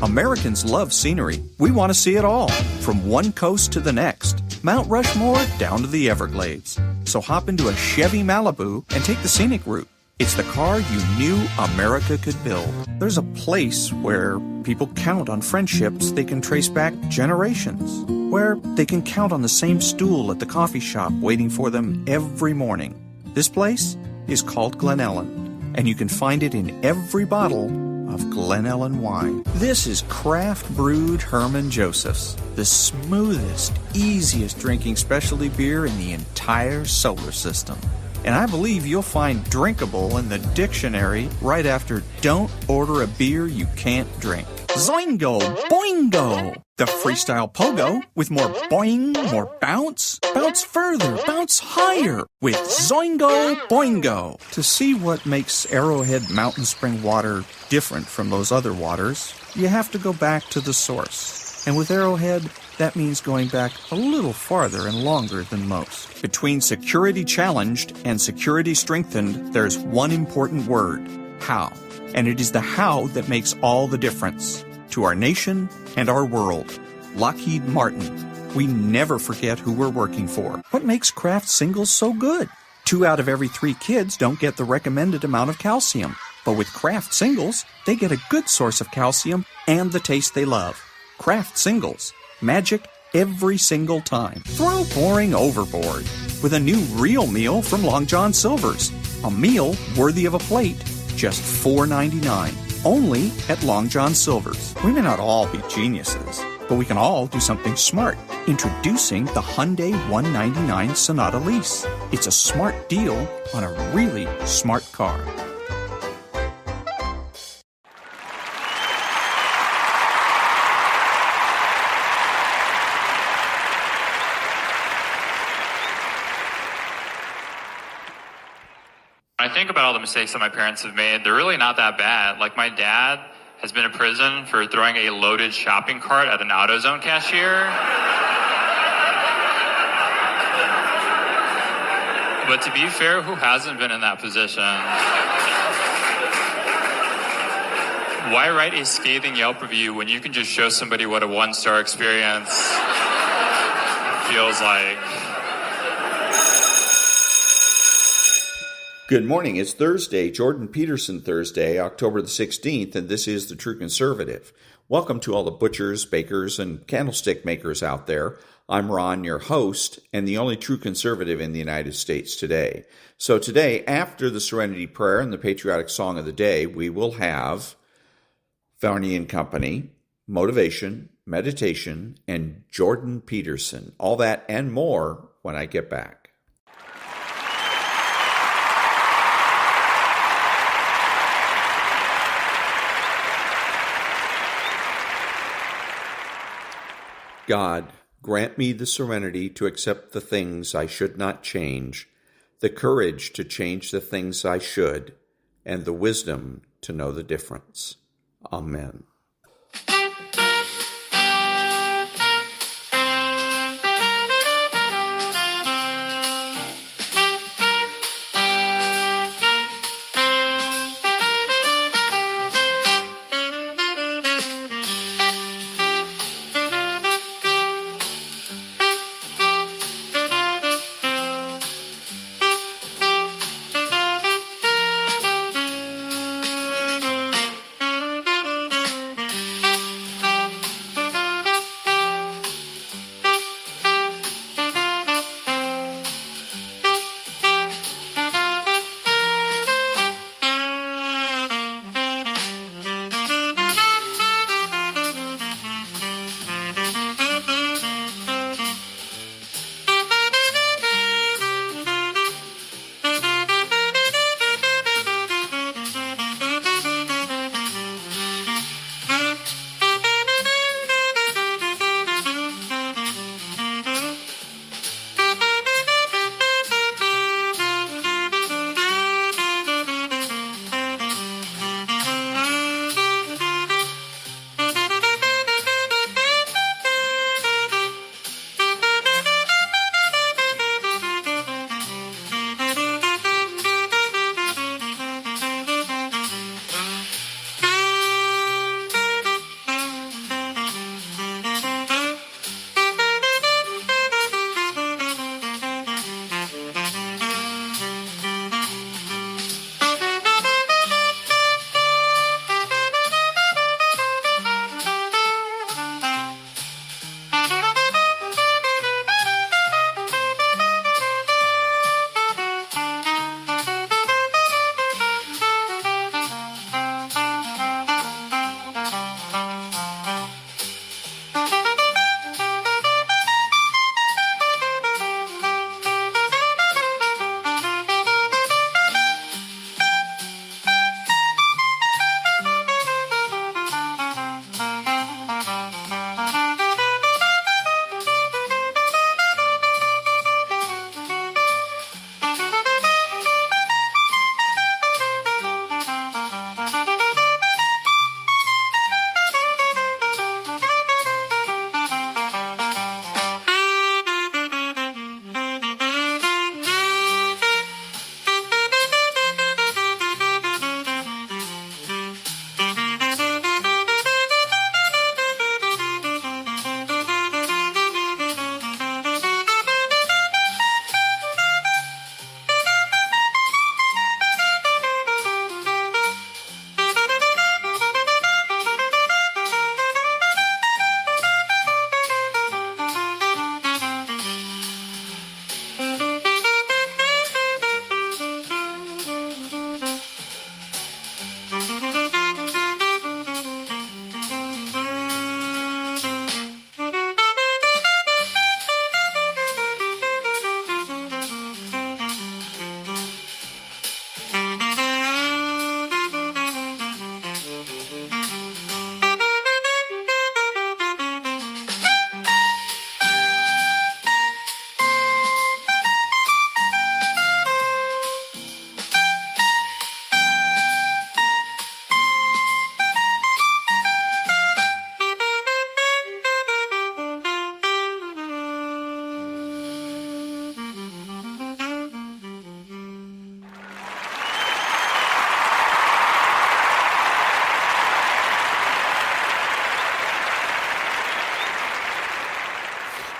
Americans love scenery. We want to see it all, from one coast to the next, Mount Rushmore down to the Everglades. So hop into a Chevy Malibu and take the scenic route. It's the car you knew America could build. There's a place where people count on friendships they can trace back generations, where they can count on the same stool at the coffee shop waiting for them every morning. This place is called Glen Ellen, and you can find it in every bottle of Glen Ellen wine. This is craft brewed Herman Joseph's, the smoothest, easiest drinking specialty beer in the entire solar system. And I believe you'll find drinkable in the dictionary right after don't order a beer you can't drink. Zoingo! Boingo! The freestyle pogo with more boing, more bounce. Bounce further, bounce higher with Zoingo Boingo. To see what makes Arrowhead Mountain Spring water different from those other waters, you have to go back to the source. And with Arrowhead, that means going back a little farther and longer than most. Between security challenged and security strengthened, there's one important word: how. And it is the how that makes all the difference to our nation and our world. Lockheed Martin. We never forget who we're working for. What makes Kraft Singles so good? 2 out of every 3 kids don't get the recommended amount of calcium. But with Kraft Singles, they get a good source of calcium and the taste they love. Kraft Singles. Magic every single time. Throw boring overboard with a new real meal from Long John Silver's. A meal worthy of a plate. Just $4.99. Only at Long John Silver's. We may not all be geniuses, but we can all do something smart. Introducing the Hyundai 199 Sonata Lease. It's a smart deal on a really smart car. I think about all the mistakes that my parents have made. They're really not that bad. Like, my dad has been in prison for throwing a loaded shopping cart at an AutoZone cashier. But to be fair, who hasn't been in that position? Why write a scathing Yelp review when you can just show somebody what a 1-star experience feels like? Good morning. It's Thursday, Jordan Peterson Thursday, October the 16th, and this is The True Conservative. Welcome to all the butchers, bakers, and candlestick makers out there. I'm Ron, your host, and the only true conservative in the United States today. So today, after the Serenity Prayer and the patriotic song of the day, we will have Varney and Company, motivation, meditation, and Jordan Peterson. All that and more when I get back. God, grant me the serenity to accept the things I should not change, the courage to change the things I should, and the wisdom to know the difference. Amen.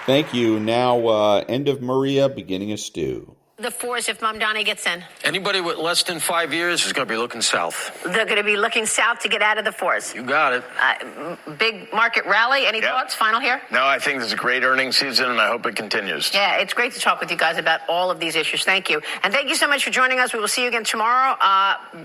Thank you. Now, end of Maria, beginning of Stu. The force if Mamdani gets in? Anybody with less than 5 years is going to be looking south. They're going to be looking south to get out of the force. You got it. Big market rally. Any thoughts? Final here? No, I think this is a great earnings season, and I hope it continues. Yeah, it's great to talk with you guys about all of these issues. Thank you. And thank you so much for joining us. We will see you again tomorrow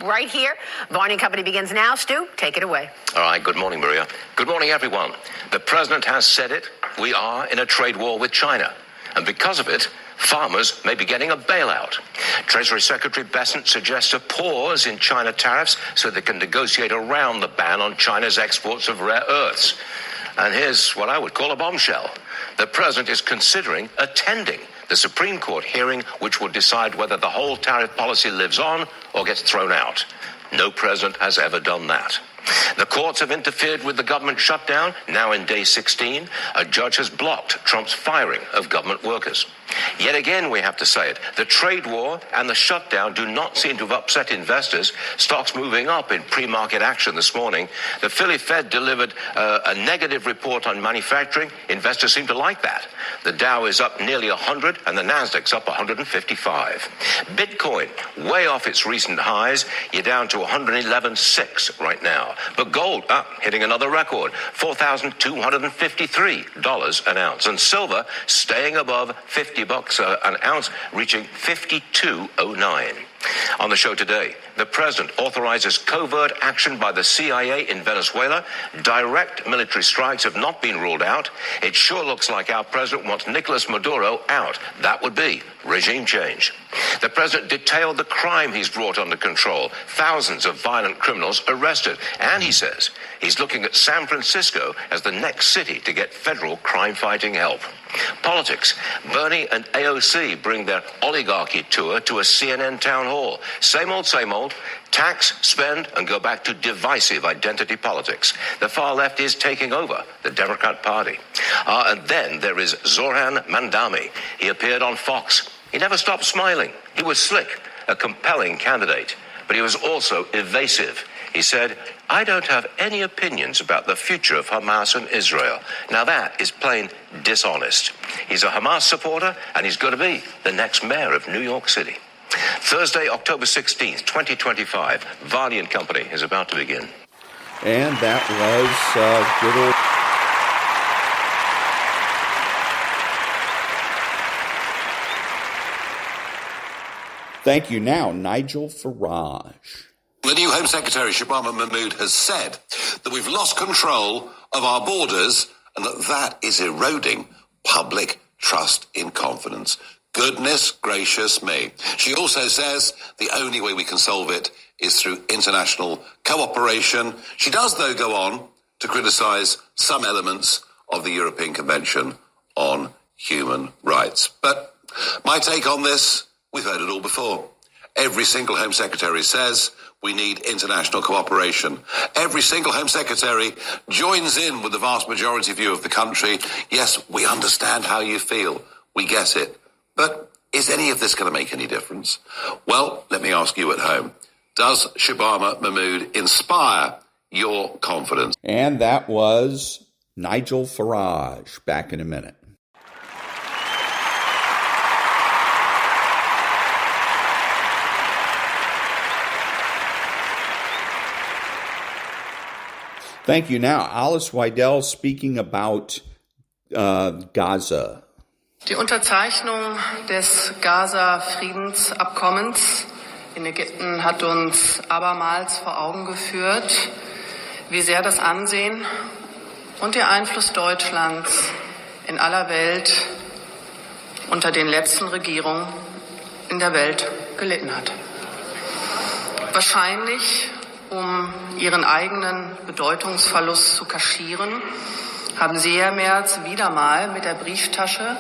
right here. Varney and Company begins now. Stu, take it away. All right. Good morning, Maria. Good morning, everyone. The president has said it. We are in a trade war with China. And because of it, farmers may be getting a bailout. Treasury Secretary Bessent suggests a pause in China tariffs so they can negotiate around the ban on China's exports of rare earths. And here's what I would call a bombshell. The president is considering attending the Supreme Court hearing, which will decide whether the whole tariff policy lives on or gets thrown out. No president has ever done that. The courts have interfered with the government shutdown. Now in day 16, a judge has blocked Trump's firing of government workers. Yet again, we have to say it, the trade war and the shutdown do not seem to have upset investors. Stocks moving up in pre-market action this morning. The Philly Fed delivered a negative report on manufacturing. Investors seem to like that. The Dow is up nearly 100 and the Nasdaq's up 155. Bitcoin, way off its recent highs. You're down to 111.6 right now. But gold, hitting another record, $4,253 an ounce. And silver staying above $50 an ounce, reaching 52.09. On the show today, the president authorizes covert action by the CIA in Venezuela. Direct military strikes have not been ruled out. It sure looks like our president wants Nicolas Maduro out. That would be regime change. The president detailed the crime he's brought under control. Thousands of violent criminals arrested. And he says he's looking at San Francisco as the next city to get federal crime-fighting help. Politics. Bernie and AOC bring their oligarchy tour to a CNN town hall. Same old, same old. Tax, spend, and go back to divisive identity politics. The far left is taking over the Democrat Party. And then there is Zoran Mandami. He appeared on Fox. He never stopped smiling. He was slick, a compelling candidate. But he was also evasive. He said, I don't have any opinions about the future of Hamas and Israel. Now that is plain dishonest. He's a Hamas supporter, and he's going to be the next mayor of New York City. Thursday, October 16th, 2025, Varney and Company is about to begin. And that was good old... Thank you. Now, Nigel Farage. The new Home Secretary, Shabama Mahmood, has said that we've lost control of our borders and that is eroding public trust in confidence. Goodness gracious me. She also says the only way we can solve it is through international cooperation. She does, though, go on to criticise some elements of the European Convention on Human Rights. But my take on this, we've heard it all before. Every single Home Secretary says we need international cooperation. Every single Home Secretary joins in with the vast majority view of the country. Yes, we understand how you feel. We get it. But is any of this going to make any difference? Well, let me ask you at home. Does Shabama Mahmood inspire your confidence? And that was Nigel Farage. Back in a minute. Thank you. Now, Alice Weidel speaking about Gaza. Die Unterzeichnung des Gaza-Friedensabkommens in Ägypten hat uns abermals vor Augen geführt, wie sehr das Ansehen und der Einfluss Deutschlands in aller Welt unter den letzten Regierungen in der Welt gelitten hat. Wahrscheinlich, um ihren eigenen Bedeutungsverlust zu kaschieren, haben Sie, Herr Merz, wieder mal mit der Brieftasche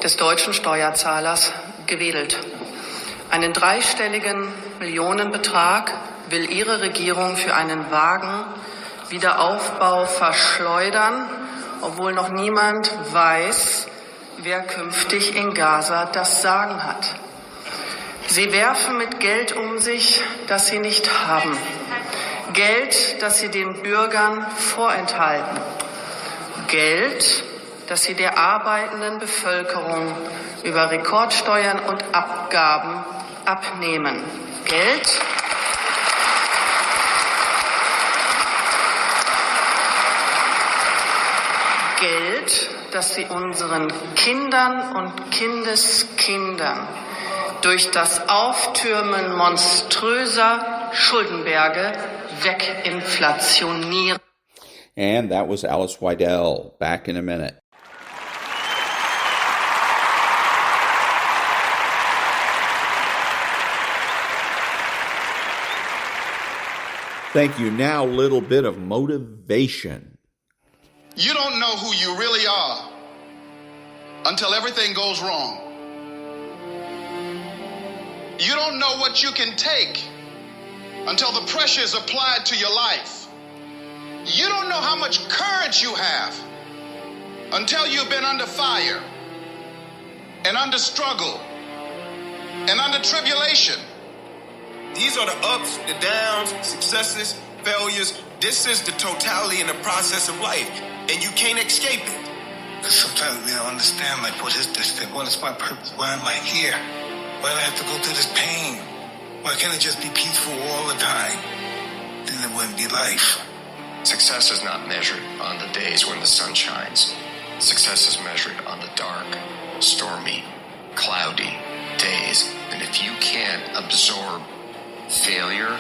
des deutschen Steuerzahlers gewedelt. Einen dreistelligen Millionenbetrag will Ihre Regierung für einen vagen Wiederaufbau verschleudern, obwohl noch niemand weiß, wer künftig in Gaza das Sagen hat. Sie werfen mit Geld um sich, das Sie nicht haben. Geld, das Sie den Bürgern vorenthalten. Geld, dass sie der arbeitenden Bevölkerung über Rekordsteuern und Abgaben abnehmen. Geld, das sie unseren Kindern und Kindeskindern durch das Auftürmen monströser Schuldenberge weginflationieren. And that was Alice Weidel. Back in a minute. Thank you. Now, a little bit of motivation. You don't know who you really are until everything goes wrong. You don't know what you can take until the pressure is applied to your life. You don't know how much courage you have until you've been under fire and under struggle and under tribulation. These are the ups, the downs, successes, failures. This is the totality and the process of life, and you can't escape it. Because sometimes we don't understand, like, what is this thing? What is my purpose? Why am I here? Why do I have to go through this pain? Why can't it just be peaceful all the time? Then it wouldn't be life. Success is not measured on the days when the sun shines. Success is measured on the dark, stormy, cloudy days. And if you can't absorb failure,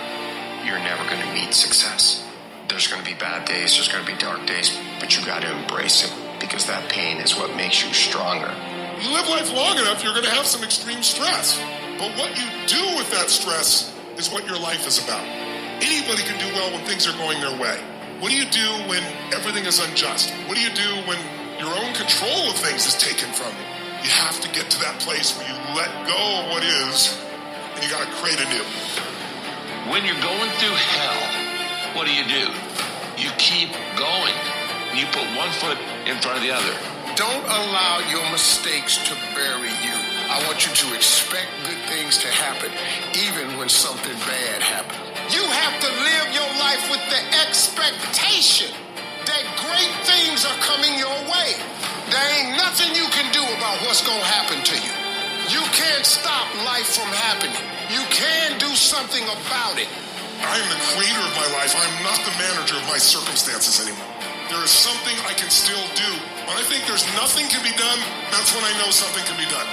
you're never going to meet success. There's going to be bad days, there's going to be dark days, but you got to embrace it because that pain is what makes you stronger. You live life long enough, you're going to have some extreme stress. But what you do with that stress is what your life is about. Anybody can do well when things are going their way. What do you do when everything is unjust? What do you do when your own control of things is taken from you? You have to get to that place where you let go of what is, and you got to create anew. When you're going through hell, what do? You keep going. You put one foot in front of the other. Don't allow your mistakes to bury you. I want you to expect good things to happen, even when something bad happens. You have to live your life with the expectation that great things are coming your way. There ain't nothing you can do about what's going to happen to you. You can't stop life from happening. You can do something about it. I am the creator of my life. I'm not the manager of my circumstances anymore. There is something I can still do. When I think there's nothing can be done, that's when I know something can be done.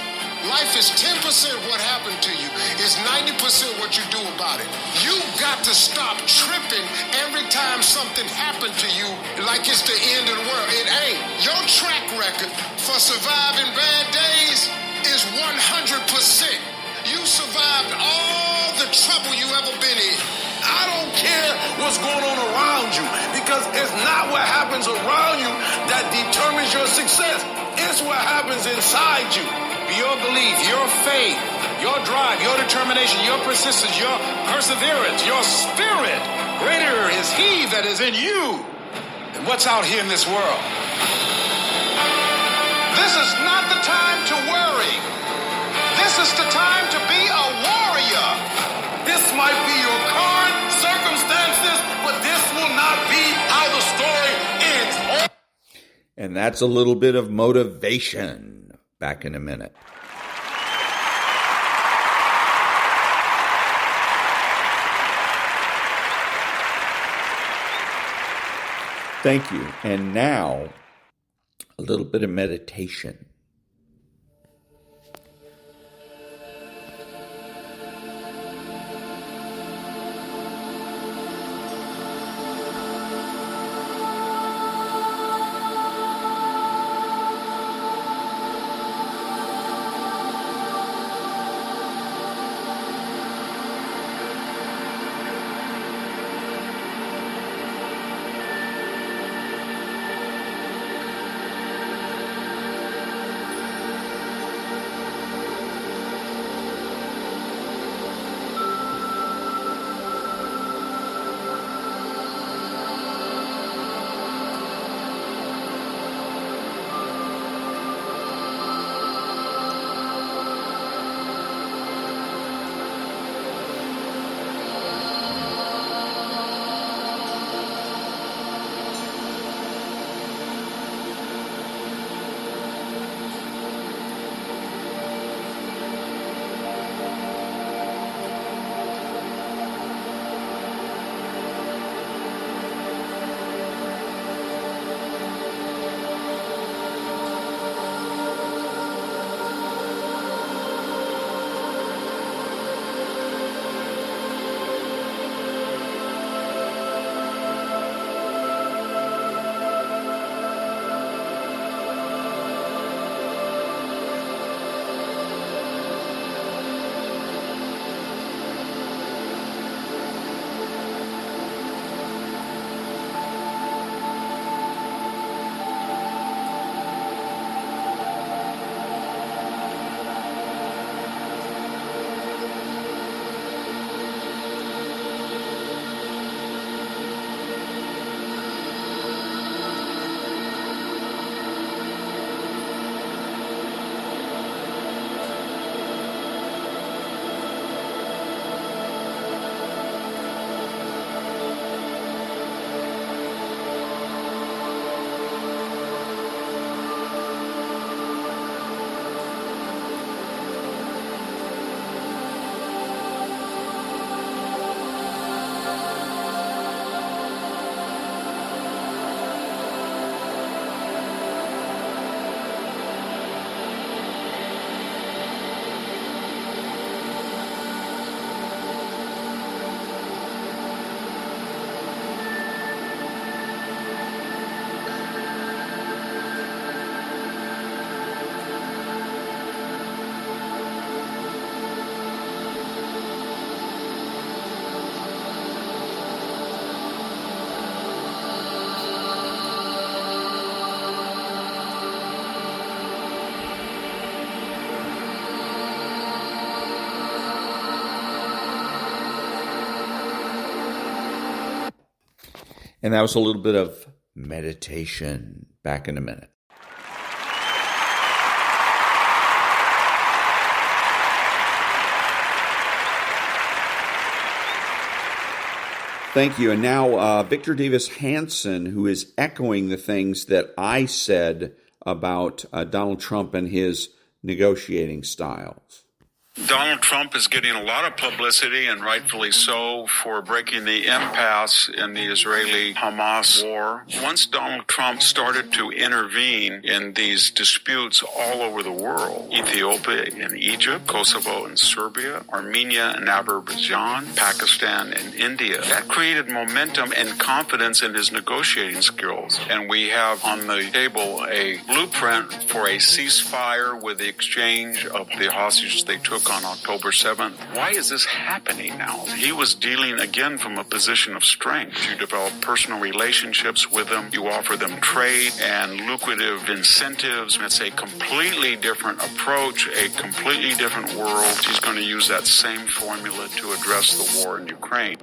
Life is 10% what happened to you. It's 90% what you do about it. You've got to stop tripping every time something happened to you like it's the end of the world. It ain't. Your track record for surviving bad days is 100%. You survived all the trouble you ever been in. I don't care what's going on around you, because it's not what happens around you that determines your success. It's what happens inside you. Your belief, your faith, your drive, your determination, your persistence, your perseverance, your spirit. Greater is He that is in you than what's out here in this world. This is not the time to worry. This is the time to be a warrior. This might be your current circumstances, but this will not be how the story ends. And that's a little bit of motivation. Back in a minute. Thank you. And now, a little bit of meditation. And that was a little bit of meditation. Back in a minute. Thank you. And now Victor Davis Hanson, who is echoing the things that I said about Donald Trump and his negotiating styles. Donald Trump is getting a lot of publicity, and rightfully so, for breaking the impasse in the Israeli-Hamas war. Once Donald Trump started to intervene in these disputes all over the world, Ethiopia and Egypt, Kosovo and Serbia, Armenia and Azerbaijan, Pakistan and India, that created momentum and confidence in his negotiating skills. And we have on the table a blueprint for a ceasefire with the exchange of the hostages they took on October 7th. Why is this happening now? He was dealing again from a position of strength. You develop personal relationships with them. You offer them trade and lucrative incentives. It's a completely different approach, a completely different world. He's going to use that same formula to address the war in Ukraine.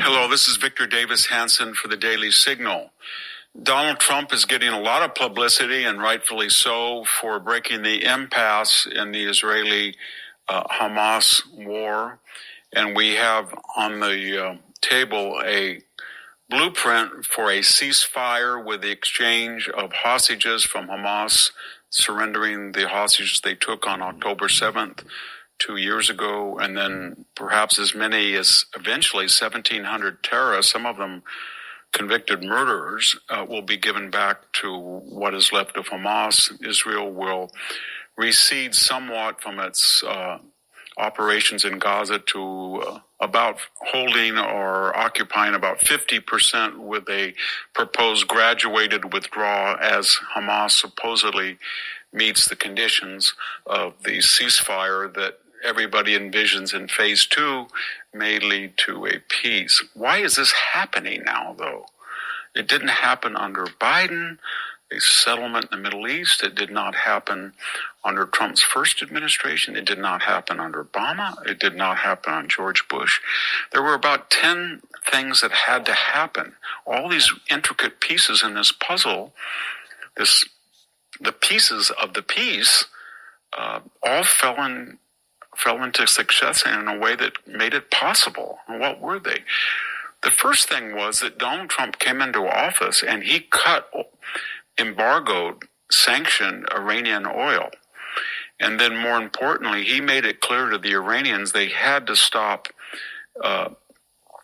Hello, this is Victor Davis Hanson for the Daily Signal. Donald Trump is getting a lot of publicity, and rightfully so, for breaking the impasse in the Israeli-Hamas war. And we have on the table a blueprint for a ceasefire with the exchange of hostages from Hamas, surrendering the hostages they took on October 7th. 2 years ago, and then perhaps as many as eventually 1,700 terrorists, some of them convicted murderers, will be given back to what is left of Hamas. Israel will recede somewhat from its operations in Gaza to about holding or occupying about 50% with a proposed graduated withdrawal as Hamas supposedly meets the conditions of the ceasefire that everybody envisions in phase 2 may lead to a peace. Why is this happening now, though? It didn't happen under Biden, a settlement in the Middle East. It did not happen under Trump's first administration. It did not happen under Obama. It did not happen on George Bush. There were about 10 things that had to happen. All these intricate pieces in this puzzle, the pieces of the piece, all fell into success in a way that made it possible. And what were they? The first thing was that Donald Trump came into office and he embargoed, sanctioned Iranian oil. And then more importantly, he made it clear to the Iranians they had to stop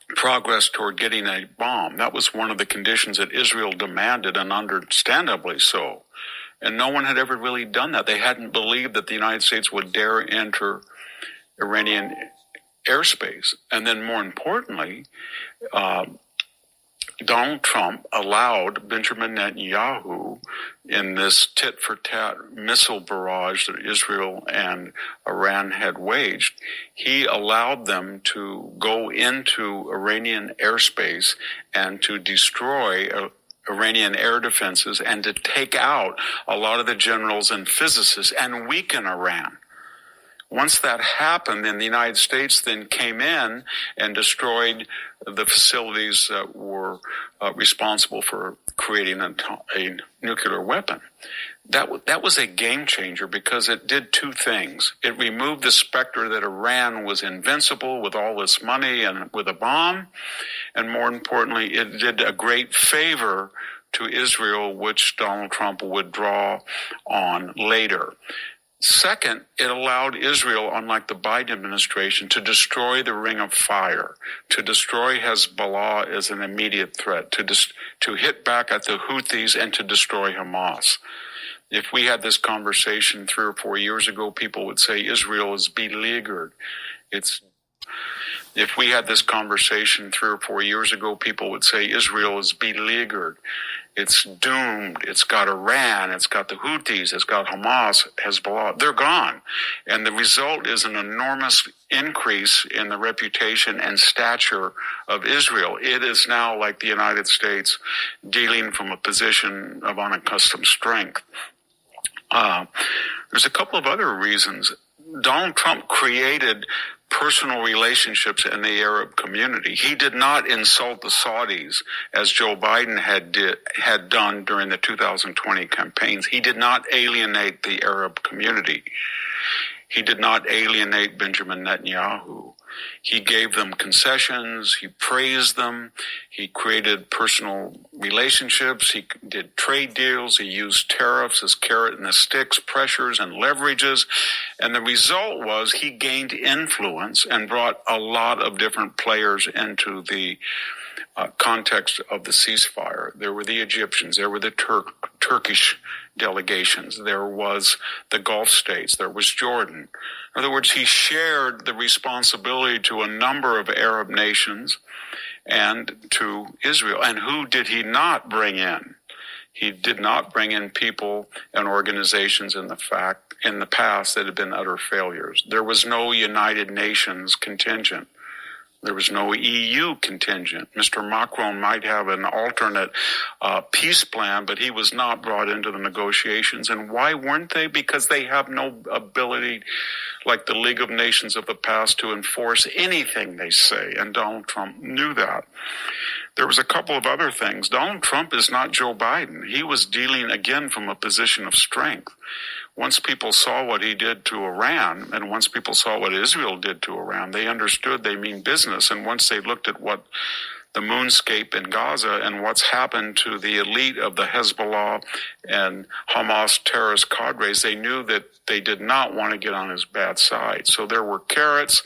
progress toward getting a bomb. That was one of the conditions that Israel demanded, and understandably so. And no one had ever really done that. They hadn't believed that the United States would dare enter Iranian airspace. And then more importantly, Donald Trump allowed Benjamin Netanyahu in this tit-for-tat missile barrage that Israel and Iran had waged. He allowed them to go into Iranian airspace and to destroy Iranian air defenses and to take out a lot of the generals and physicists and weaken Iran. Once that happened, then the United States then came in and destroyed the facilities that were responsible for creating a nuclear weapon. That was a game changer because it did two things. It removed the specter that Iran was invincible with all this money and with a bomb. And more importantly, it did a great favor to Israel, which Donald Trump would draw on later. Second, it allowed Israel, unlike the Biden administration, to destroy the Ring of Fire, to destroy Hezbollah as an immediate threat, to hit back at the Houthis and to destroy Hamas. If we had this conversation 3 or 4 years ago, people would say Israel is beleaguered. If we had this conversation 3 or 4 years ago, people would say Israel is beleaguered. It's doomed. It's got Iran. It's got the Houthis. It's got Hamas, Hezbollah. They're gone. And the result is an enormous increase in the reputation and stature of Israel. It is now, like the United States, dealing from a position of unaccustomed strength. There's a couple of other reasons. Donald Trump created personal relationships in the Arab community. He did not insult the Saudis as Joe Biden had done during the 2020 campaigns. He did not alienate the Arab community. He did not alienate Benjamin Netanyahu. He gave them concessions. He praised them. He created personal relationships. He did trade deals. He used tariffs as carrot and the sticks, pressures and leverages. And the result was he gained influence and brought a lot of different players into the context of the ceasefire. There were the Egyptians. There were the Turkish delegations. There was the Gulf states. There was Jordan. In other words, he shared the responsibility to a number of Arab nations and to Israel. And who did he not bring in? He did not bring in people and organizations in the past that had been utter failures. There was no United Nations contingent. There was no EU contingent. Mr. Macron might have an alternate peace plan, but he was not brought into the negotiations. And why weren't they? Because they have no ability, like the League of Nations of the past, to enforce anything they say. And Donald Trump knew that. There was a couple of other things. Donald Trump is not Joe Biden. He was dealing, again, from a position of strength. Once people saw what he did to Iran, and once people saw what Israel did to Iran, they understood they mean business. And once they looked at what the moonscape in Gaza and what's happened to the elite of the Hezbollah and Hamas terrorist cadres, they knew that they did not want to get on his bad side. So there were carrots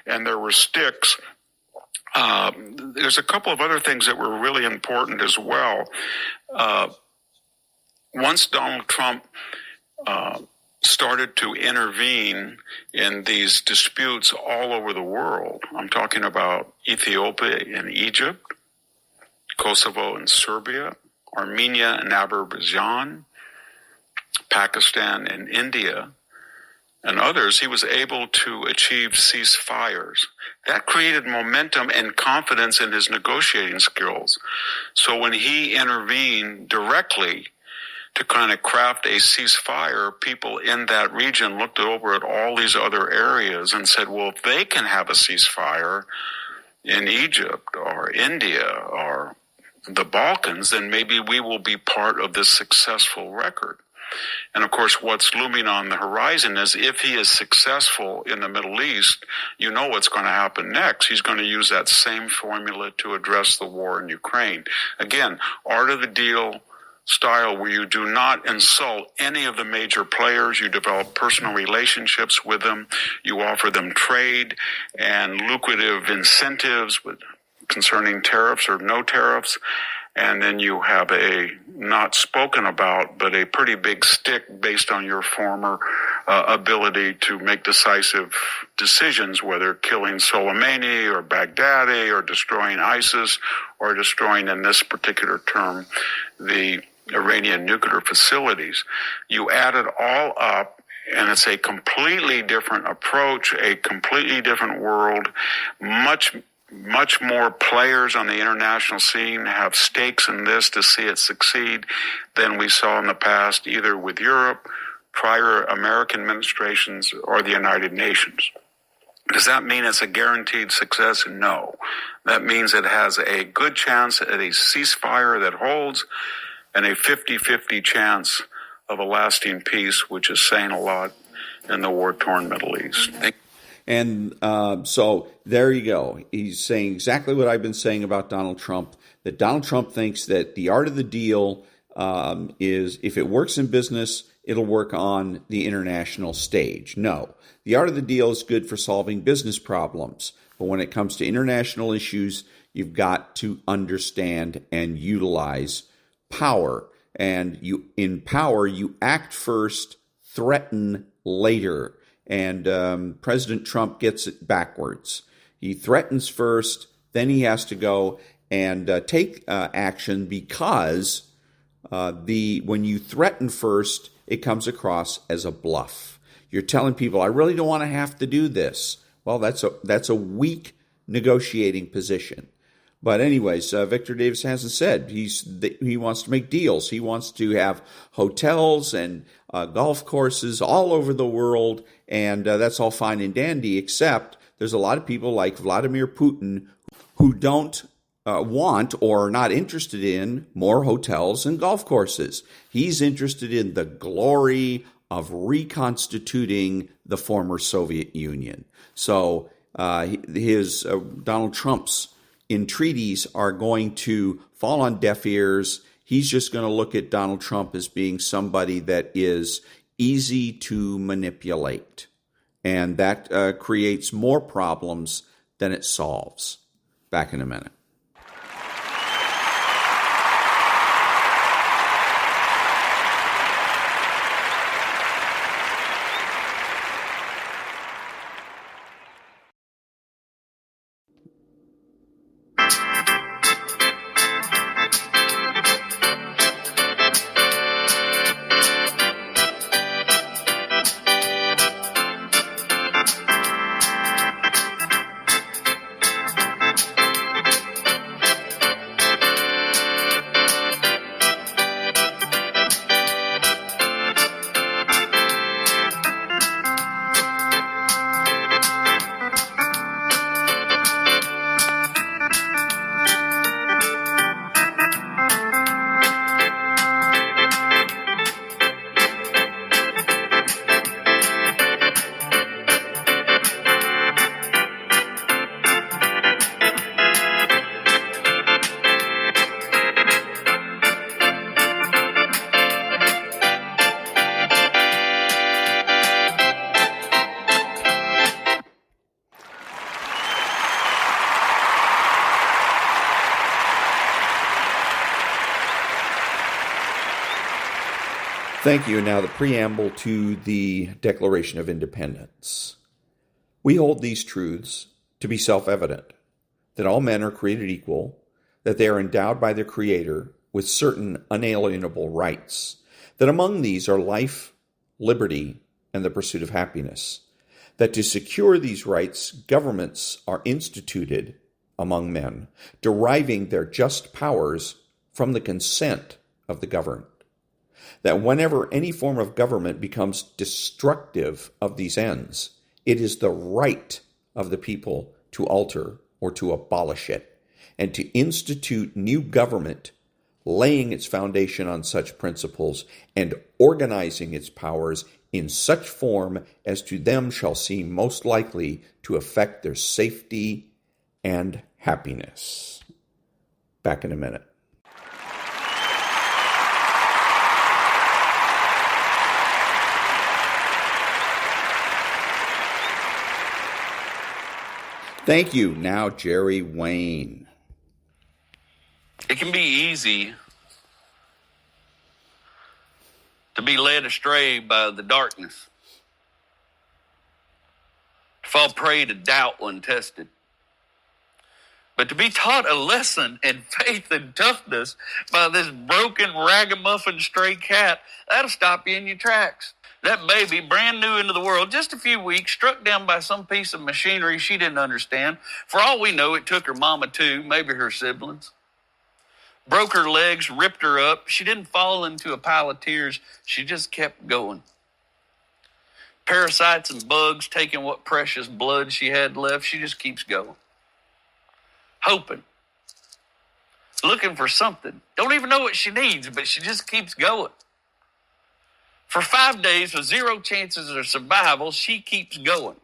and there were sticks. There's a couple of other things that were really important as well. Once Donald Trump started to intervene in these disputes all over the world. I'm talking about Ethiopia and Egypt, Kosovo and Serbia, Armenia and Azerbaijan, Pakistan and India, and others. He was able to achieve ceasefires. That created momentum and confidence in his negotiating skills. So when he intervened directly to kind of craft a ceasefire, people in that region looked over at all these other areas and said, well, if they can have a ceasefire in Egypt or India or the Balkans, then maybe we will be part of this successful record. And of course, what's looming on the horizon is if he is successful in the Middle East, you know what's going to happen next. He's going to use that same formula to address the war in Ukraine. Again, art of the deal style where you do not insult any of the major players. You develop personal relationships with them. You offer them trade and lucrative incentives concerning tariffs or no tariffs. And then you have a not spoken about, but a pretty big stick based on your former ability to make decisive decisions, whether killing Soleimani or Baghdadi or destroying ISIS or destroying, in this particular term, the Iranian nuclear facilities. You add it all up, and it's a completely different approach, a completely different world. Much more players on the international scene have stakes in this to see it succeed than we saw in the past, either with Europe, prior American administrations, or the United Nations. Does that mean it's a guaranteed success? No. That means it has a good chance at a ceasefire that holds, and a 50-50 chance of a lasting peace, which is saying a lot in the war-torn Middle East. And so there you go. He's saying exactly what I've been saying about Donald Trump, that Donald Trump thinks that the art of the deal is, if it works in business, it'll work on the international stage. No, the art of the deal is good for solving business problems. But when it comes to international issues, you've got to understand and utilize power. And in power, you act first, threaten later. And President Trump gets it backwards. He threatens first, then he has to go and take action, because when you threaten first, it comes across as a bluff. You're telling people, I really don't want to have to do this. Well, that's a weak negotiating position. But anyways, Victor Davis Hanson said he wants to make deals. He wants to have hotels and golf courses all over the world, and that's all fine and dandy, except there's a lot of people like Vladimir Putin who don't want or are not interested in more hotels and golf courses. He's interested in the glory of reconstituting the former Soviet Union. So Donald Trump's entreaties are going to fall on deaf ears. He's just going to look at Donald Trump as being somebody that is easy to manipulate. And that creates more problems than it solves. Back in a minute. Thank you. Now the preamble to the Declaration of Independence. We hold these truths to be self-evident, that all men are created equal, that they are endowed by their Creator with certain unalienable rights, that among these are life, liberty, and the pursuit of happiness, that to secure these rights, governments are instituted among men, deriving their just powers from the consent of the governed, that whenever any form of government becomes destructive of these ends, it is the right of the people to alter or to abolish it, and to institute new government, laying its foundation on such principles and organizing its powers in such form as to them shall seem most likely to affect their safety and happiness. Back in a minute. Thank you. Now, Jerry Wayne. It can be easy to be led astray by the darkness, to fall prey to doubt when tested. But to be taught a lesson in faith and toughness by this broken, ragamuffin stray cat, that'll stop you in your tracks. That baby, brand new into the world, just a few weeks, struck down by some piece of machinery she didn't understand. For all we know, it took her mama too, maybe her siblings. Broke her legs, ripped her up. She didn't fall into a pile of tears. She just kept going. Parasites and bugs taking what precious blood she had left. She just keeps going. Hoping. Looking for something. Don't even know what she needs, but she just keeps going. For 5 days with zero chances of survival, she keeps going.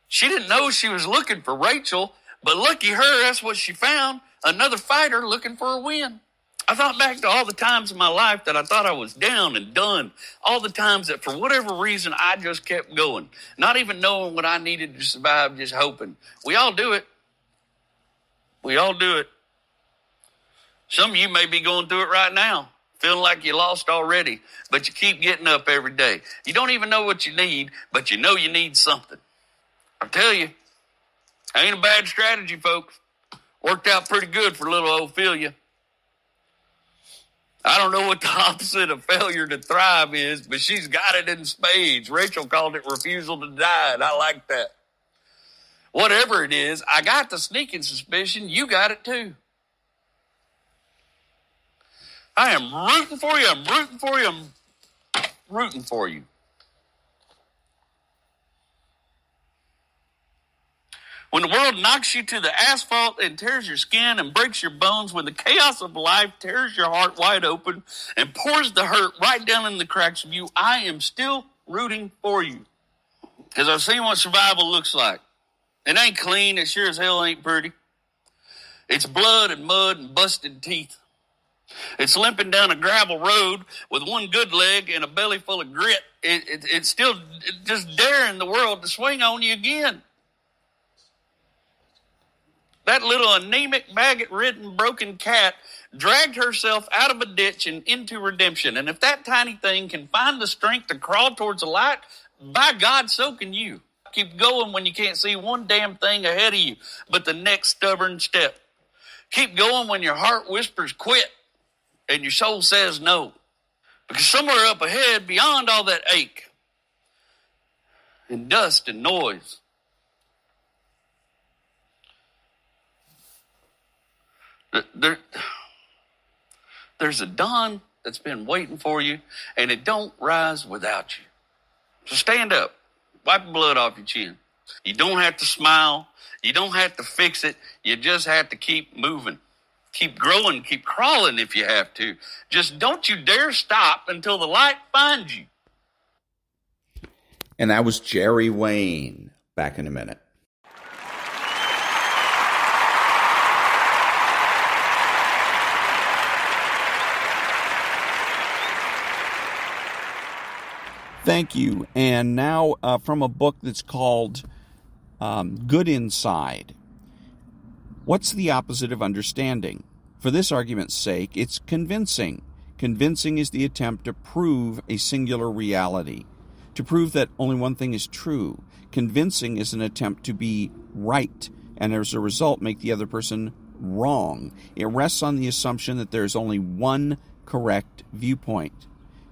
She didn't know she was looking for Rachel, but lucky her, that's what she found. Another fighter looking for a win. I thought back to all the times in my life that I thought I was down and done. All the times that for whatever reason, I just kept going. Not even knowing what I needed to survive, just hoping. We all do it. We all do it. Some of you may be going through it right now, feeling like you lost already, but you keep getting up every day. You don't even know what you need, but you know you need something. I tell you, ain't a bad strategy, folks. Worked out pretty good for little old Ophelia. I don't know what the opposite of failure to thrive is, but she's got it in spades. Rachel called it refusal to die, and I like that. Whatever it is, I got the sneaking suspicion you got it too. I am rooting for you. I'm rooting for you. I'm rooting for you. When the world knocks you to the asphalt and tears your skin and breaks your bones, when the chaos of life tears your heart wide open and pours the hurt right down in the cracks of you, I am still rooting for you. Because I've seen what survival looks like. It ain't clean. It sure as hell ain't pretty. It's blood and mud and busted teeth. It's limping down a gravel road with one good leg and a belly full of grit. It's still just daring the world to swing on you again. That little anemic, maggot-ridden, broken cat dragged herself out of a ditch and into redemption. And if that tiny thing can find the strength to crawl towards the light, by God, so can you. Keep going when you can't see one damn thing ahead of you but the next stubborn step. Keep going when your heart whispers quit and your soul says no. Because somewhere up ahead, beyond all that ache and dust and noise, there's a dawn that's been waiting for you, and it don't rise without you. So stand up. Wipe the blood off your chin. You don't have to smile. You don't have to fix it. You just have to keep moving. Keep growing. Keep crawling if you have to. Just don't you dare stop until the light finds you. And that was Jerry Wayne. Back in a minute. Thank you. And now from a book that's called Good Inside. What's the opposite of understanding? For this argument's sake, it's convincing. Convincing is the attempt to prove a singular reality, to prove that only one thing is true. Convincing is an attempt to be right, and as a result make the other person wrong. It rests on the assumption that there's only one correct viewpoint.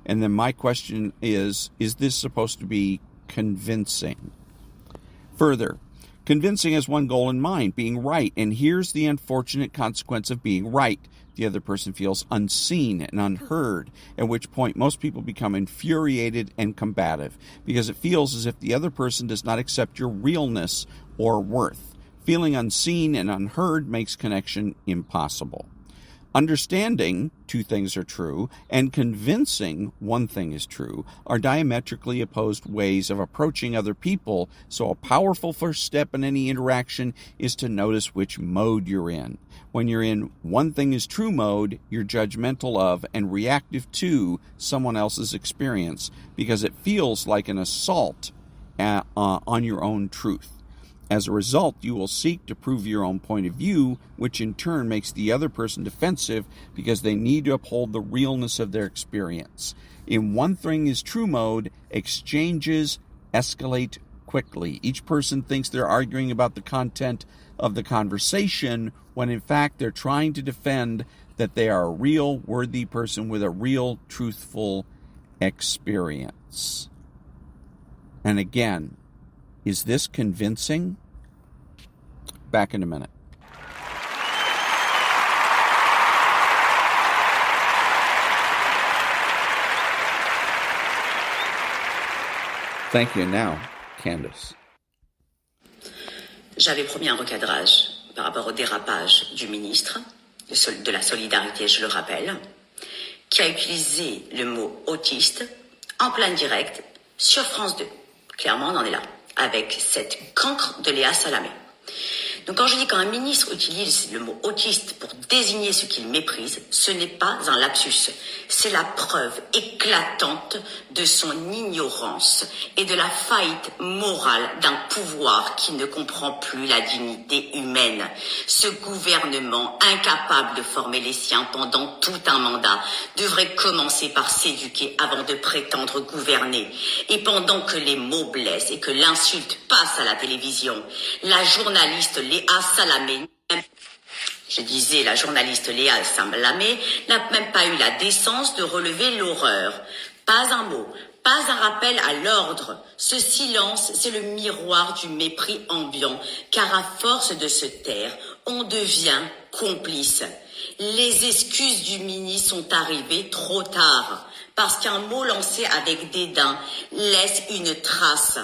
And then my question is this supposed to be convincing? Further, convincing has one goal in mind, being right. And here's the unfortunate consequence of being right. The other person feels unseen and unheard, at which point most people become infuriated and combative, because it feels as if the other person does not accept your realness or worth. Feeling unseen and unheard makes connection impossible. Understanding two things are true and convincing one thing is true are diametrically opposed ways of approaching other people, so a powerful first step in any interaction is to notice which mode you're in. When you're in one thing is true mode, you're judgmental of and reactive to someone else's experience because it feels like an assault on your own truth. As a result, you will seek to prove your own point of view, which in turn makes the other person defensive because they need to uphold the realness of their experience. In one thing is true mode, exchanges escalate quickly. Each person thinks they're arguing about the content of the conversation when in fact they're trying to defend that they are a real, worthy person with a real, truthful experience. And again, is this convincing? Back in a minute. Thank you. Now, Candice. J'avais promis un recadrage par rapport au dérapage du ministre de la Solidarité, je le rappelle, qui a utilisé le mot autiste en plein direct sur France 2. Clairement, on en est là, avec cette cancre de Léa Salamé. Donc quand je dis qu'un ministre utilise le mot autiste pour désigner ce qu'il méprise, ce n'est pas un lapsus. C'est la preuve éclatante de son ignorance et de la faillite morale d'un pouvoir qui ne comprend plus la dignité humaine. Ce gouvernement, incapable de former les siens pendant tout un mandat, devrait commencer par s'éduquer avant de prétendre gouverner. Et pendant que les mots blessent et que l'insulte passe à la télévision, la journaliste Léa Salamé, la journaliste Léa Salamé n'a même pas eu la décence de relever l'horreur. Pas un mot, Pas un rappel à l'ordre. Ce silence, c'est le miroir du mépris ambiant, car à force de se taire, on devient complice. Les excuses du ministre sont arrivées trop tard, parce qu'un mot lancé avec dédain laisse une trace,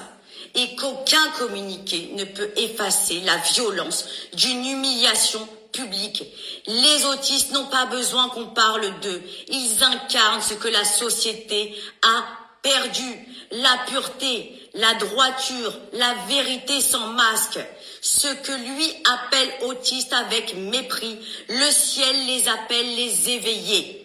et qu'aucun communiqué ne peut effacer la violence d'une humiliation publique. Les autistes n'ont pas besoin qu'on parle d'eux. Ils incarnent ce que la société a perdu. La pureté, la droiture, la vérité sans masque. Ce que lui appelle autistes avec mépris, le ciel les appelle les éveillés.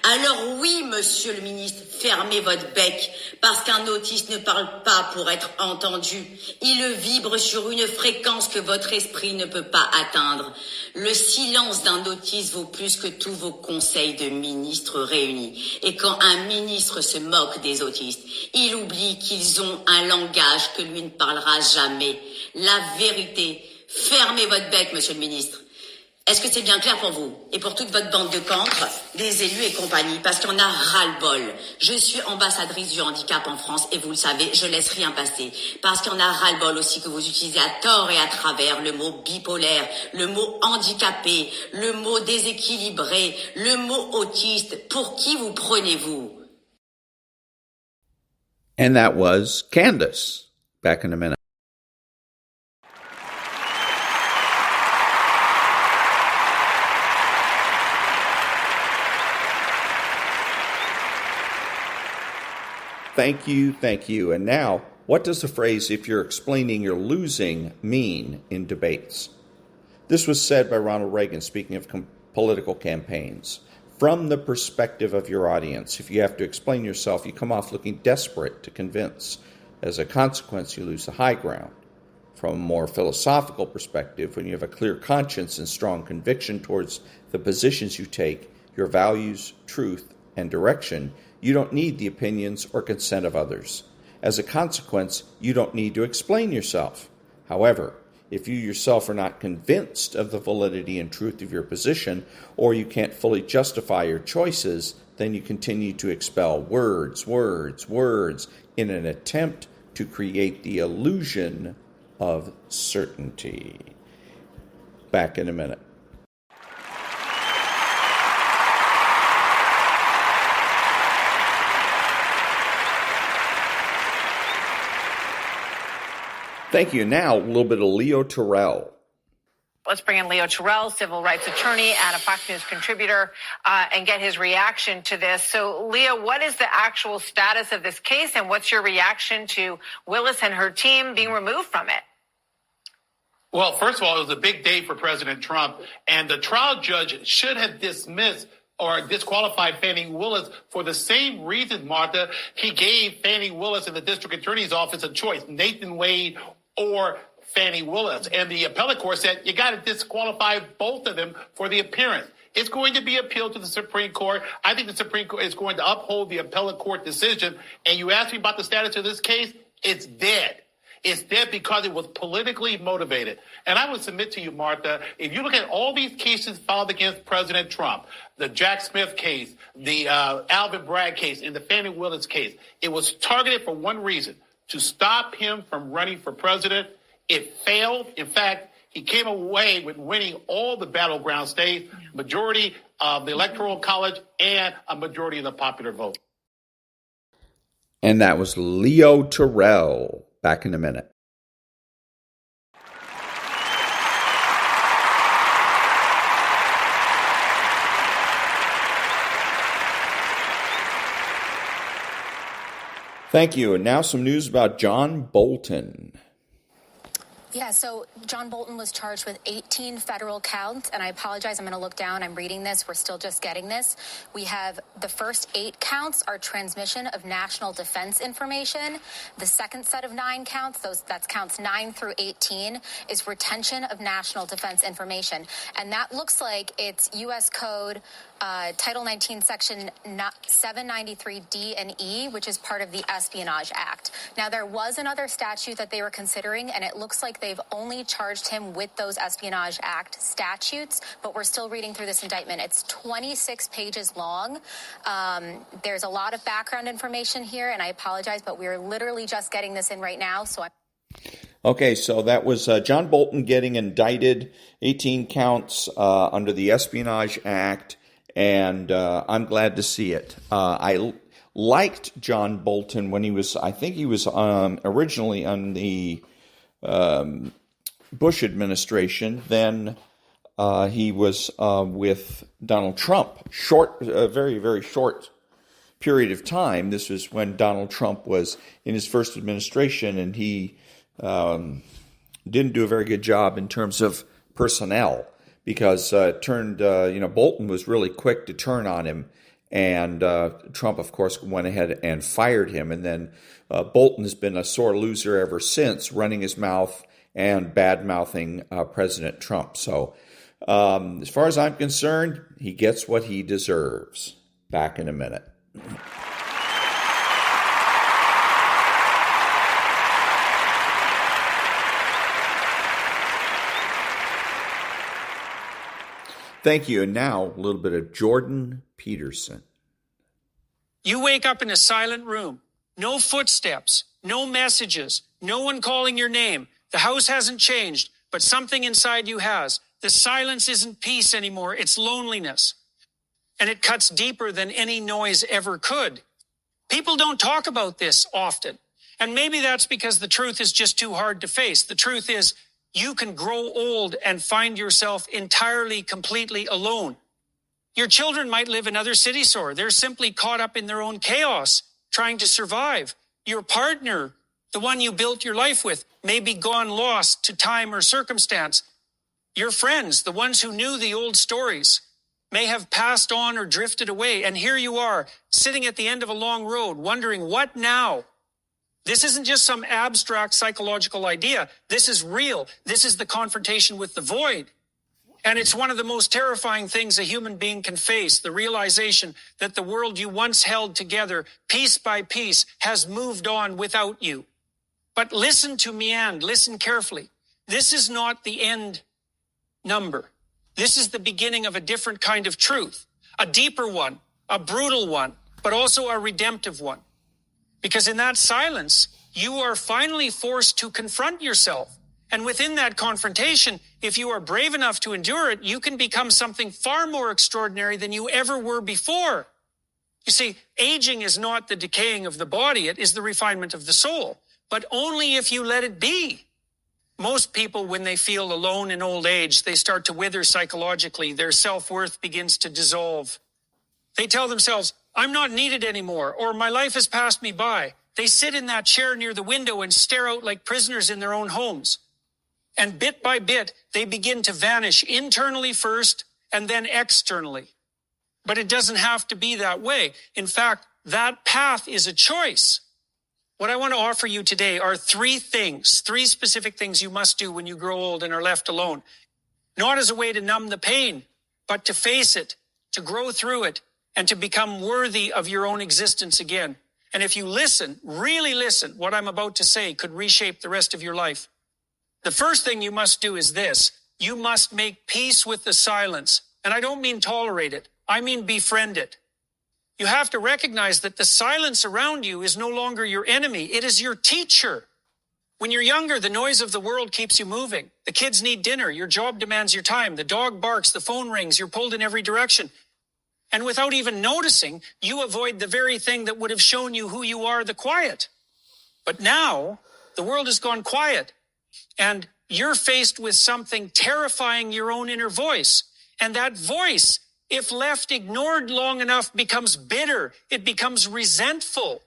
Alors oui, monsieur le ministre, fermez votre bec, parce qu'un autiste ne parle pas pour être entendu. Il vibre sur une fréquence que votre esprit ne peut pas atteindre. Le silence d'un autiste vaut plus que tous vos conseils de ministres réunis. Et quand un ministre se moque des autistes, il oublie qu'ils ont un langage que lui ne parlera jamais. La vérité. Fermez votre bec, monsieur le ministre. Est-ce que c'est bien clair pour vous et pour toute votre bande de cancres, des élus et compagnie, parce qu'il y en a ras-le-bol. Je suis ambassadrice du handicap en France et vous le savez, je laisse rien passer. Parce qu'il y en a ras-le-bol aussi que vous utilisez à tort et à travers le mot bipolaire, le mot handicapé, le mot déséquilibré, le mot autiste. Pour qui vous prenez-vous? And that was Candice. Back in a minute. Thank you. And now, what does the phrase, if you're explaining you're losing, mean in debates? This was said by Ronald Reagan, speaking of political campaigns. From the perspective of your audience, if you have to explain yourself, you come off looking desperate to convince. As a consequence, you lose the high ground. From a more philosophical perspective, when you have a clear conscience and strong conviction towards the positions you take, your values, truth, and direction, you don't need the opinions or consent of others. As a consequence, you don't need to explain yourself. However, if you yourself are not convinced of the validity and truth of your position, or you can't fully justify your choices, then you continue to expel words in an attempt to create the illusion of certainty. Back in a minute. Thank you. Now, a little bit of Leo Terrell. Let's bring in Leo Terrell, civil rights attorney and a Fox News contributor, and get his reaction to this. So, Leo, what is the actual status of this case, and what's your reaction to Willis and her team being removed from it? Well, first of all, it was a big day for President Trump, and the trial judge should have dismissed or disqualified Fannie Willis for the same reason, Martha. He gave Fannie Willis in the district attorney's office a choice, Nathan Wade or Fannie Willis. And the appellate court said, you got to disqualify both of them for the appearance. It's going to be appealed to the Supreme Court. I think the Supreme Court is going to uphold the appellate court decision. And you asked me about the status of this case. It's dead. It's dead because it was politically motivated. And I would submit to you, Martha, if you look at all these cases filed against President Trump, the Jack Smith case, the Alvin Bragg case, and the Fannie Willis case, it was targeted for one reason, to stop him from running for president. It failed. In fact, he came away with winning all the battleground states, majority of the Electoral College, and a majority of the popular vote. And that was Leo Terrell. Back in a minute. Thank you. And now some news about John Bolton. Yeah, so John Bolton was charged with 18 federal counts, and I apologize, I'm going to look down. I'm reading this. We're still just getting this. We have the first 8 counts are transmission of national defense information. The second set of 9 counts, that's counts 9 through 18, is retention of national defense information. And that looks like it's U.S. Code Title 19, Section 793D and E, which is part of the Espionage Act. Now, there was another statute that they were considering, and it looks like they they've only charged him with those Espionage Act statutes, but we're still reading through this indictment. It's 26 pages long. There's a lot of background information here, and I apologize, but we're literally just getting this in right now. Okay, so that was John Bolton getting indicted, 18 counts under the Espionage Act, and I'm glad to see it. I liked John Bolton when he was, I think he was originally on the Bush administration. Then he was with Donald Trump. Very, very short period of time. This was when Donald Trump was in his first administration, and he didn't do a very good job in terms of personnel, because Bolton was really quick to turn on him, and Trump, of course, went ahead and fired him. And then Bolton has been a sore loser ever since, running his mouth and bad-mouthing President Trump. So as far as I'm concerned, he gets what he deserves. Back in a minute. Thank you. And now, a little bit of Jordan Peterson. You wake up in a silent room. No footsteps, no messages, no one calling your name. The house hasn't changed, but something inside you has. The silence isn't peace anymore. It's loneliness. And it cuts deeper than any noise ever could. People don't talk about this often. And maybe that's because the truth is just too hard to face. The truth is, you can grow old and find yourself entirely, completely alone. Your children might live in other cities, or they're simply caught up in their own chaos, trying to survive. Your partner, the one you built your life with, may be gone lost to time or circumstance. Your friends, the ones who knew the old stories, may have passed on or drifted away. And here you are, sitting at the end of a long road, wondering, what now? This isn't just some abstract psychological idea. This is real. This is the confrontation with the void. And it's one of the most terrifying things a human being can face, the realization that the world you once held together, piece by piece, has moved on without you. But listen to me, and listen carefully. This is not the end number. This is the beginning of a different kind of truth, a deeper one, a brutal one, but also a redemptive one. Because in that silence, you are finally forced to confront yourself. And within that confrontation, if you are brave enough to endure it, you can become something far more extraordinary than you ever were before. You see, aging is not the decaying of the body, it is the refinement of the soul, but only if you let it be. Most people, when they feel alone in old age, they start to wither psychologically. Their self-worth begins to dissolve. They tell themselves, I'm not needed anymore, or my life has passed me by. They sit in that chair near the window and stare out like prisoners in their own homes. And bit by bit, they begin to vanish internally first and then externally. But it doesn't have to be that way. In fact, that path is a choice. What I want to offer you today are three specific things you must do when you grow old and are left alone. Not as a way to numb the pain, but to face it, to grow through it, and to become worthy of your own existence again. And if you listen, really listen, what I'm about to say could reshape the rest of your life. The first thing you must do is this. You must make peace with the silence. And I don't mean tolerate it. I mean befriend it. You have to recognize that the silence around you is no longer your enemy. It is your teacher. When you're younger, the noise of the world keeps you moving. The kids need dinner. Your job demands your time. The dog barks. The phone rings. You're pulled in every direction. And without even noticing, you avoid the very thing that would have shown you who you are, the quiet. But now, the world has gone quiet. And you're faced with something terrifying your own inner voice. And that voice, if left ignored long enough, becomes bitter. It becomes resentful.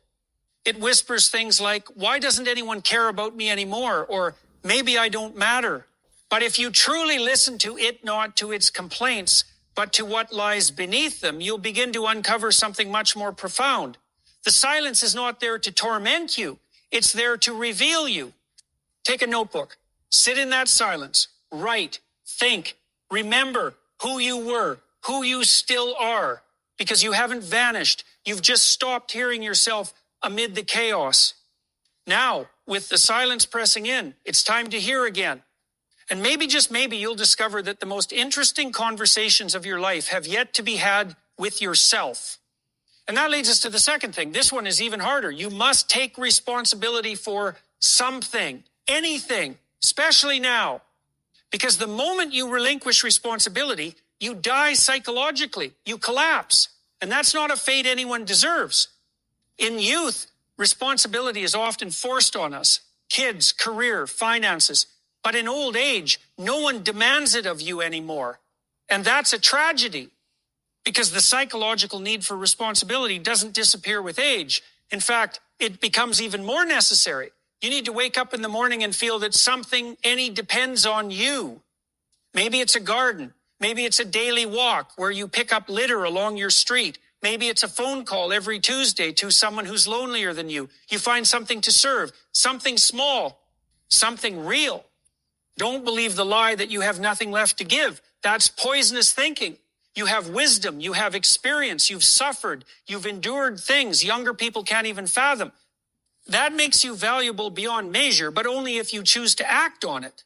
It whispers things like, why doesn't anyone care about me anymore? Or maybe I don't matter. But if you truly listen to it, not to its complaints, but to what lies beneath them, you'll begin to uncover something much more profound. The silence is not there to torment you. It's there to reveal you. Take a notebook. Sit in that silence. Write. Think. Remember who you were, who you still are, because you haven't vanished. You've just stopped hearing yourself amid the chaos. Now, with the silence pressing in, it's time to hear again. And maybe, just maybe, you'll discover that the most interesting conversations of your life have yet to be had with yourself. And that leads us to the second thing. This one is even harder. You must take responsibility for something, anything, especially now. Because the moment you relinquish responsibility, you die psychologically. You collapse. And that's not a fate anyone deserves. In youth, responsibility is often forced on us. Kids, career, finances. But in old age, no one demands it of you anymore. And that's a tragedy, because the psychological need for responsibility doesn't disappear with age. In fact, it becomes even more necessary. You need to wake up in the morning and feel that something, depends on you. Maybe it's a garden. Maybe it's a daily walk where you pick up litter along your street. Maybe it's a phone call every Tuesday to someone who's lonelier than you. You find something to serve, something small, something real. Don't believe the lie that you have nothing left to give. That's poisonous thinking. You have wisdom, you have experience, you've suffered, you've endured things younger people can't even fathom. That makes you valuable beyond measure, but only if you choose to act on it.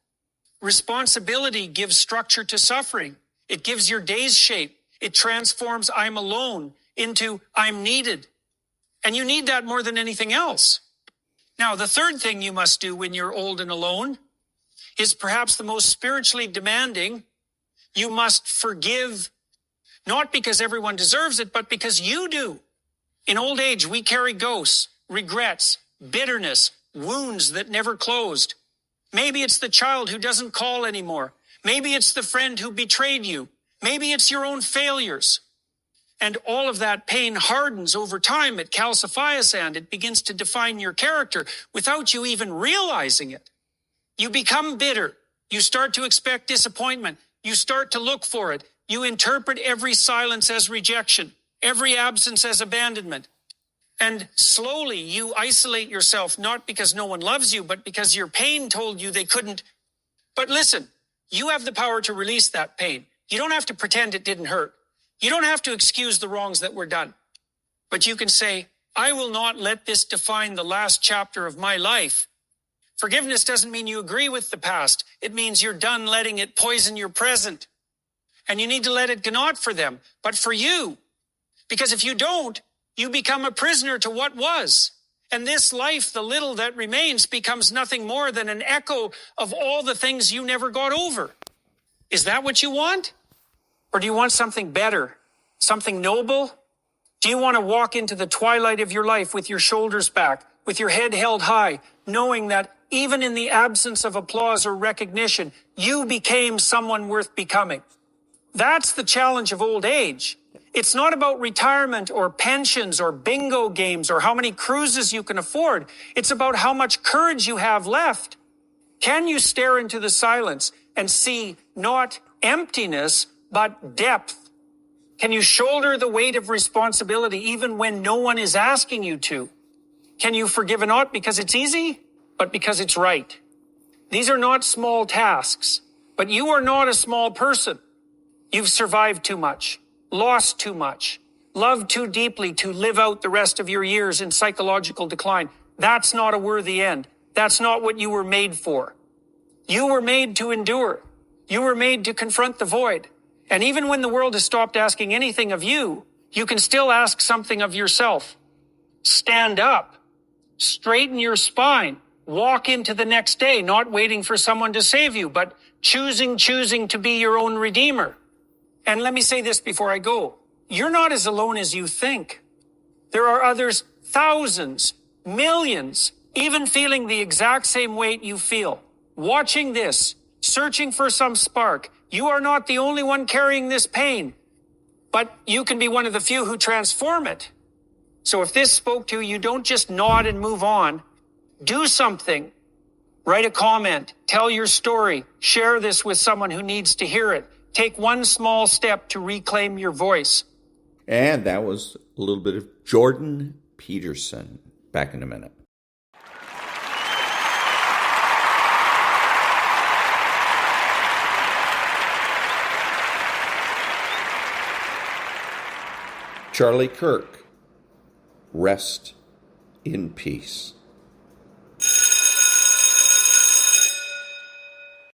Responsibility gives structure to suffering. It gives your days shape. It transforms I'm alone into I'm needed. And you need that more than anything else. Now, the third thing you must do when you're old and alone is perhaps the most spiritually demanding. You must forgive, not because everyone deserves it, but because you do. In old age, we carry ghosts, regrets, bitterness, wounds that never closed. Maybe it's the child who doesn't call anymore. Maybe it's the friend who betrayed you. Maybe it's your own failures. And all of that pain hardens over time. It calcifies and it begins to define your character without you even realizing it. You become bitter. You start to expect disappointment. You start to look for it. You interpret every silence as rejection, every absence as abandonment. And slowly you isolate yourself, not because no one loves you, but because your pain told you they couldn't. But listen, you have the power to release that pain. You don't have to pretend it didn't hurt. You don't have to excuse the wrongs that were done. But you can say, I will not let this define the last chapter of my life. Forgiveness doesn't mean you agree with the past. It means you're done letting it poison your present. And you need to let it not for them, but for you. Because if you don't, you become a prisoner to what was. And this life, the little that remains, becomes nothing more than an echo of all the things you never got over. Is that what you want? Or do you want something better? Something noble? Do you want to walk into the twilight of your life with your shoulders back, with your head held high, knowing that even in the absence of applause or recognition, you became someone worth becoming? That's the challenge of old age. It's not about retirement or pensions or bingo games or how many cruises you can afford. It's about how much courage you have left. Can you stare into the silence and see not emptiness, but depth? Can you shoulder the weight of responsibility even when no one is asking you to? Can you forgive not because it's easy, but because it's right? These are not small tasks, but you are not a small person. You've survived too much, lost too much, loved too deeply to live out the rest of your years in psychological decline. That's not a worthy end. That's not what you were made for. You were made to endure. You were made to confront the void. And even when the world has stopped asking anything of you, you can still ask something of yourself. Stand up, straighten your spine, walk into the next day, not waiting for someone to save you, but choosing to be your own redeemer. And let me say this before I go. You're not as alone as you think. There are others, thousands, millions, even feeling the exact same weight you feel. Watching this, searching for some spark. You are not the only one carrying this pain, but you can be one of the few who transform it. So if this spoke to you, don't just nod and move on. Do something. Write a comment. Tell your story. Share this with someone who needs to hear it. Take one small step to reclaim your voice. And that was a little bit of Jordan Peterson. Back in a minute. Charlie Kirk, rest in peace.